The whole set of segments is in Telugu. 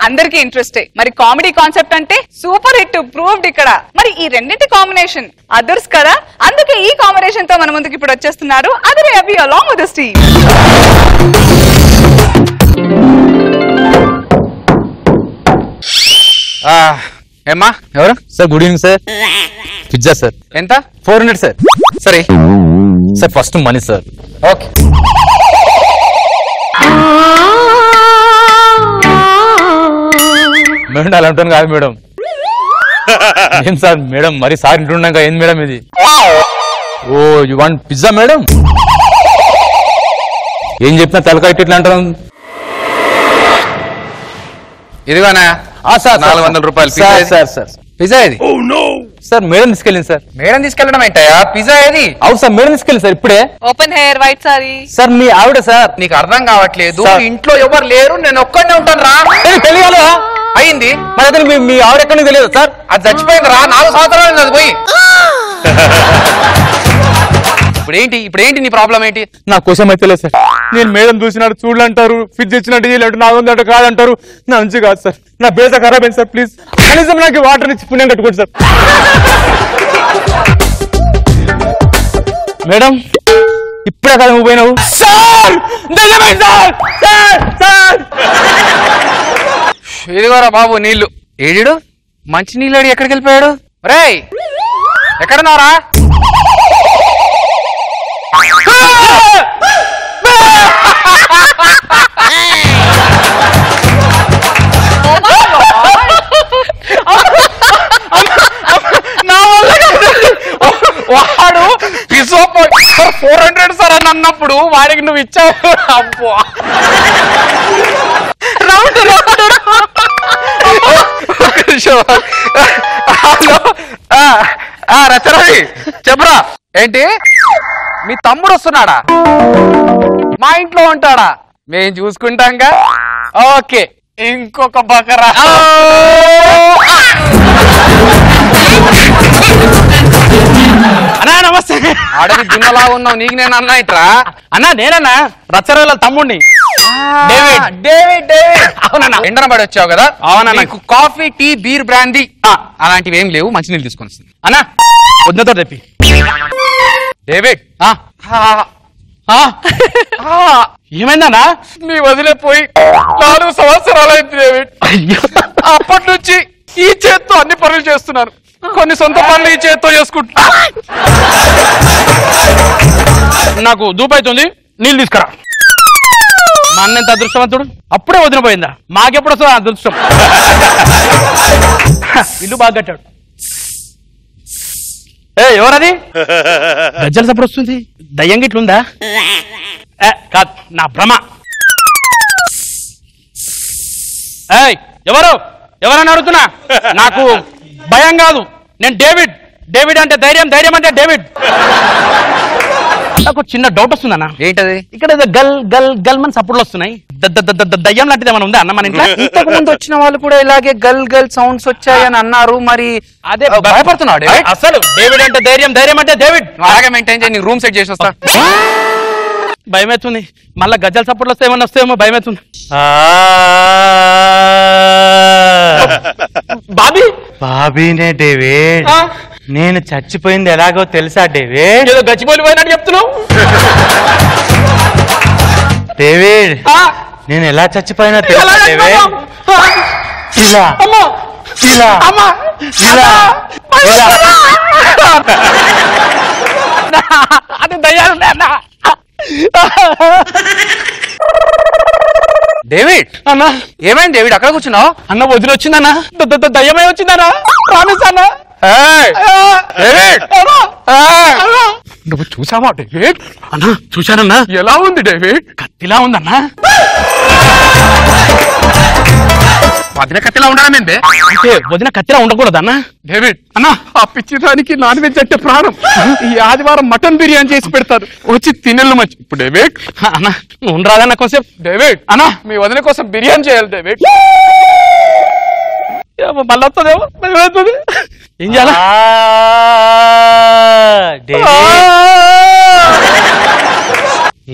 అందరికీ ఇంట్రెస్టే. మరి కామెడీ కాన్సెప్ట్ అంటే సూపర్ హిట్ ప్రూవ్డ్ ఇక్కడ. మరి ఈ రెండింటి కాంబినేషన్ అదర్స్ కదా, అందుకే ఈ కాంబినేషన్ తో మన ముందుకు ఇప్పుడు వచ్చేస్తున్నారు అదిరే అభి అలాంగ్ విత్ దిస్ టీమ్. ఏమ్మా ఎవరు sir? Good evening sir. Pizza sir. ఎంత? 400 సార్. సరే sir first money sir. Okay. Madam అలా ఉంటాను కాదు మేడం. ఏం సార్ మేడం మరి సార్ ఇంటున్నాక ఏంది మేడం ఇది? ఓ యు వాంట్ పిజ్జా మేడం? ఏం చెప్పినా తలకాయ ఇట్లా అంటారు. ఇదిగానా సార్ 400 రూపాయలు సార్. సార్ పిజ్జా ఏది? సార్ మేడం తీసుకెళ్ళింది సార్. మేడం తీసుకెళ్ళడం ఏంటయా? పిజ్జా ఏది? అవును సార్ మేడం తీసుకెళ్ళింది సార్ ఇప్పుడే. Open hair white sorry. Sir మీ ఆవిడ సార్. నీకు అర్థం కావట్లేదు, ఇంట్లో ఎవరు లేరు, నేను ఒక్కడే ఉంటాను రా. తెలియాలి అయింది మరి అతను మీ ఆవిడ ఎక్కడికి తెలియదు సార్. అది చచ్చిపోయింది రా, 4 సంవత్సరాలు అది పోయి. ఇప్పుడేంటి నీ ప్రాబ్లం ఏంటి? నా కోసం అయితే లేదు సార్. నేను మేడం చూసినట్టు చూడలంటారు, ఫిజ్ ఇచ్చినట్టు చేయలేడు, నా ఉందంటే కాదంటారు. నా మంచి కాదు సార్, నా బేస ఖరాబ్ అయింది సార్. ప్లీజ్ కనీసం నాకు వాటర్ ఇచ్చి పుణ్యం కట్టుకోండి సార్. మేడం ఇప్పుడే కదా నువ్వు పోయినావు సార్. ఇదిగోరా బాబు నీళ్లు. ఏడిడు మంచి నీళ్ళు ఎక్కడికి వెళ్ళిపోయాడు? రేయ్ ఎక్కడున్నారా? వాడు 400 సార్ అని అన్నప్పుడు వాడికి నువ్వు ఇచ్చావు. అబ్బో రచరవి చెప్పరా, ఏంటి మీ తమ్ముడు వస్తున్నాడా? మా ఇంట్లో ఉంటాడా? మేం చూసుకుంటాంగా. ఓకే ఇంకొక బకరా. అన్నా నమస్తే. ఆడవి దున్నలా ఉన్నావు, నీకు నేను అన్నా ఇట్రా. అన్నా నేనన్నా రచ్చరవేల తమ్ముడిని. డేవిడ్ అవునన్నా. ఎండన పడి వచ్చావు కదా. అవునన్నా. నీకు కాఫీ, టీ, బీర్, బ్రాందీ అలాంటివి ఏం లేవు, మంచినీళ్ళు తీసుకొని వస్తుంది. అన్నా వద్దతో చెప్పి. డేవిడ్ ఏమైందన్నా? మీ వదిలేపోయి 4 సంవత్సరాలైంది డేవిడ్. అప్పటి నుంచి ఈ చేత్తో అన్ని పనులు చేస్తున్నాను. కొన్ని సొంత పనులు ఈ చేత్తో చేసుకుంటా. నాకు దూపైతుంది, నీళ్ళు తీసుకురా. మా అన్న ఎంత అదృష్టవంతుడు, అప్పుడే వదిలిపోయిందా? మాకెప్పుడు వస్తుందో అదృష్టం. ఇల్లు బాగా కట్టాడు. ఎవరది? గజ్జల సప్పుడు వస్తుంది. దయ్యం గిట్లుందా? కాదు నా భ్రమ. ఎవరని అడుగుతున్నా? నాకు భయం కాదు, నేను డేవిడ్ అంటే ధైర్యం అంటే డేవిడ్. నాకు చిన్న డౌట్ వస్తుందన్నా. ఏంటది? ఇక్కడ ఏదో గల్ మన సప్పుడులు వస్తున్నాయి. దయ్యం లాంటిది ఏమైనా ఉందా అన్న మన ఇంట్లో? ఇంతకు ముందు వచ్చిన వాళ్ళు కూడా ఇలాగే గల్ సౌండ్స్ వచ్చాయని అన్నారు. మరి అదే భయపడుతున్నాడు అసలు. డేవిడ్ అంటే ధైర్యం అంటే డేవిడ్. అలాగే మెయింటైన్ చేయి, నీకు రూమ్ సెట్ చేసి వస్తా. భయం అవుతుంది, మళ్ళా గజ్జల సపోర్ట్లు వస్తే ఏమన్నా వస్తాయేమో భయం అవుతుంది. బాబీనే డేవిడ్. నేను చచ్చిపోయింది ఎలాగో తెలుసా డేవిడ్? ఏదో గచ్చిపోయినట్టు చెప్తున్నావు. డేవిడ్ నేను ఎలా చచ్చిపోయినా తెలుసా డేవిడ్? ఇలా ఇలా ఇలా అది దయ్యాలు. డేవిడ్ అన్నా ఏమైంది? డేవిడ్ అక్కడ కూర్చున్నావు? అన్న వదిలి వచ్చిందన్నా, దయ్యమై వచ్చిందన్నా. ప్రామిస్ అన్నా. నువ్వు చూసావా డేవిడ్? అన్నా చూశానన్నా. ఎలా ఉంది డేవిడ్? కత్తిలా ఉందన్నా. వదిన కత్తిలా ఉండాలంటే అంటే వదిన కత్తిలా ఉండకూడదన్నా. డేవిడ్ అన్నా, ఆ పిచ్చిదానికి నాన్ వెజ్ అంటే ప్రాణం. ఈ ఆదివారం మటన్ బిర్యానీ చేసి పెడతారు, వచ్చి తినెళ్ళు మంచి. ఇప్పుడు డేవిడ్ అన్నా నువ్వు ఉండరాదన్న కొంచెం. డేవిడ్ అన్నా మీ వదిన కోసం బిర్యానీ చేయాలి డేవిడ్. మళ్ళీ వస్తుందేమో, ఏం చేయాలా?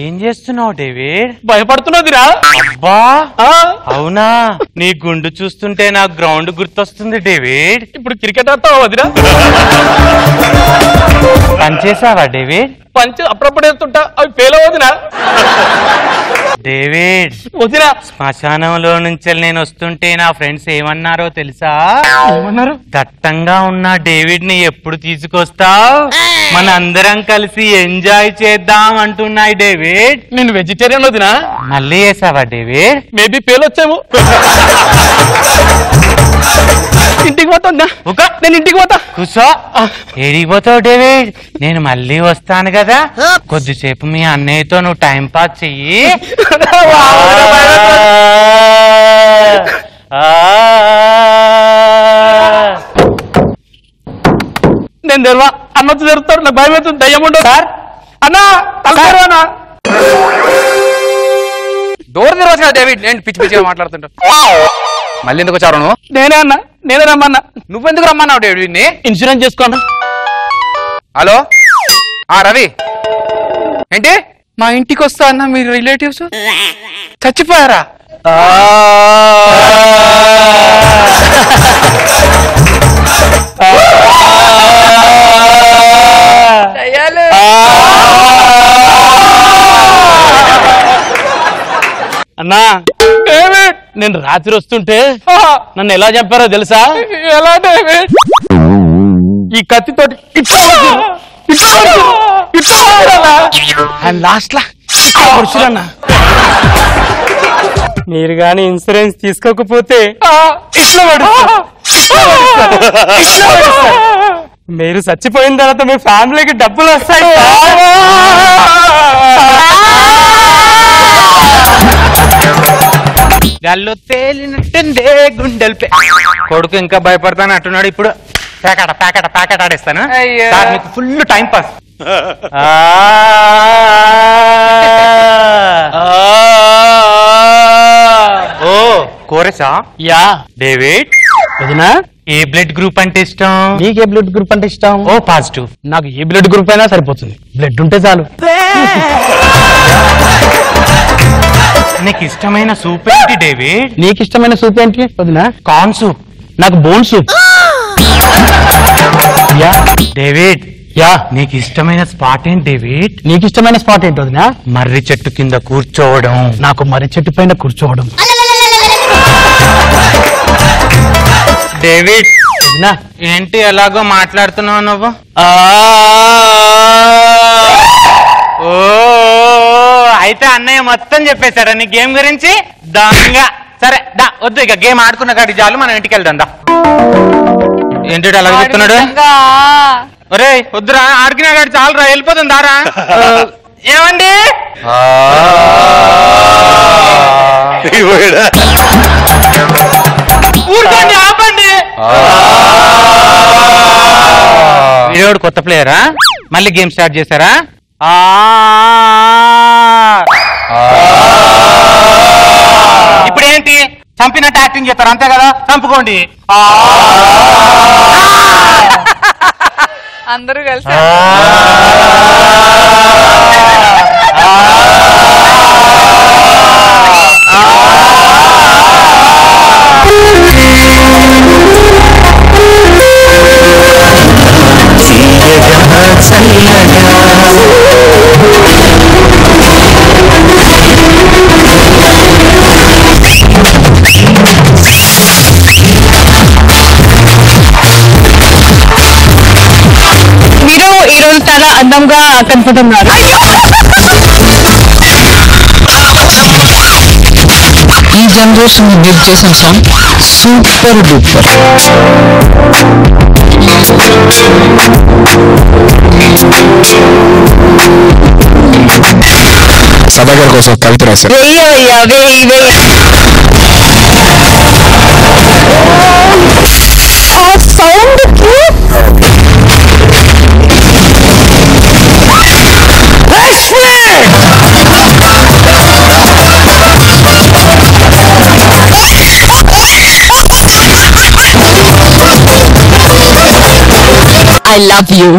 ఏం చేస్తున్నావు? చేస్తున్నావు డేవిడ్? భయపడుతున్నదిరా. అబ్బా అవునా? నీ గుండు చూస్తుంటే నాకు గ్రౌండ్ గుర్తొస్తుంది డేవిడ్. ఇప్పుడు క్రికెట్ ఆడతావా వదిరా? పనిచేసావా డేవిడ్? పంచి అప్పుడప్పుడు వేస్తుంటా, అవి ఫెయిల్ అవ్వదురా. డేవిడ్ వదిరా. శ్మశానంలో నుంచి నేను వస్తుంటే నా ఫ్రెండ్స్ ఏమన్నారో తెలుసా? ఏమన్నారు? దట్టంగా ఉన్న డేవిడ్ ని ఎప్పుడు తీసుకొస్తావు? మన అందరం కలిసి ఎంజాయ్ చేద్దాం అంటున్నాయి డేవిడ్. నేను వెజిటేరియన్ వదినా. మళ్ళీ వేసావా డేవిడ్? మేబీ ఫెయిల్ వచ్చాము. ఇంటికి పోతుందా? నేను ఇంటికి పోతా. కూర్చో. ఏడిపోతావు డేవిడ్? నేను మళ్ళీ వస్తాను కదా, కొద్దిసేపు మీ అన్నయ్యతో నువ్వు టైం పాస్ చెయ్యి. నేను తెరవా, అన్నతో జరుగుతాడు, నాకు భయం అవుతుంది, దయ్యం ఉండదు. సార్ అన్నా తలనా డోర్ తెరవచ్చు కదా డేవిడ్. నేను పిచ్చి పిచ్చిగా మాట్లాడుతుంటా. మళ్ళీ ఎందుకు వచ్చారు నువ్వు? నేనే అన్నా, నేనే రమ్మన్నా. నువ్వెందుకు రమ్మన్నావు డేవిడ్? ఇన్సూరెన్స్ చేసుకోండి. హలో రవి, ఏంటి మా ఇంటికి వస్తా అన్న మీ రిలేటివ్స్ చచ్చిపోయారా? అన్నా డేవిడ్, నేను రాత్రి వస్తుంటే నన్ను ఎలా చంపారో తెలుసా? ఎలా డేవిడ్? ఈ కత్తితోటి లాస్ట్ లా పురుషులన్నా. మీరు గాని ఇన్సూరెన్స్ తీసుకోకపోతే మీరు చచ్చిపోయిన తర్వాత మీ ఫ్యామిలీకి డబ్బులు వస్తాయి. గాల్లో తేలినట్టుండే గుండెల్పే. కొడుకు ఇంకా భయపడతాను అంటున్నాడు. ఇప్పుడు ప్యాకెట్ ఆడేస్తాను. సార్ మీకు ఫుల్ టైం పాస్. ఓ కోరసా? యా డేవిడ్, వదినా, ఏ బ్లడ్ గ్రూప్ అంటే ఇష్టం? నీకే బ్లడ్ గ్రూప్ అంటే ఇష్టం? O positive. నాకు ఏ బ్లడ్ గ్రూప్ అయినా సరిపోతుంది, బ్లడ్ ఉంటే చాలు. నీకు ఇష్టమైన సూప్ ఏంటి డేవిడ్? నీకు ఇష్టమైన సూప్ ఏంటి వదినా? Corn soup. నాకు bone soup. Yeah David, yeah నీకు ఇష్టమైన స్పాట్ ఏంటి డేవిడ్? నీకు ఇష్టమైన స్పాట్ ఏంటి వదినా? మర్రి చెట్టు కింద కూర్చోవడం. నాకు మర్రి చెట్టు పైన కూర్చోవడం. డేవిడ్, వదినా, ఏంటి ఎలాగో మాట్లాడుతున్నావు నువ్వు? ఓ అయితే అన్నయ్య మొత్తం చెప్పేశాడా నీ గేమ్ గురించి? దాంగా సరే దా, వద్దు ఇక గేమ్ ఆడుకున్న కాడి చాలు, మనం ఇంటికి వెళ్దాం దా. ఏంటి అలా చెప్తున్నాడు? ఒరే వద్దురా, ఆడుకున్న కాడి చాలురా, వెళ్ళిపోతుంది దారా. ఏమండి ఊరుకోండి, ఆపండి. వీడియోడు కొత్త ప్లేయరా? మళ్ళీ గేమ్ స్టార్ట్ చేశారా? ఇప్పుడు ఏంటి? చంపినట్టు యాక్టింగ్ చేస్తారు అంతే కదా, చంపుకోండి. అందరూ కలిసి మీరు ఈ రోజు చాలా అందంగా కనపడుతున్నారు. ఈ జనరేషన్ బిల్డ్ చేసిన సాంగ్ సూపర్ డూపర్. సదాగర్ కోసం కవిత రాశారు. వెయ్యవయ్యా వెయ్యి వెయ్యి. ఆ సౌండ్ I love you.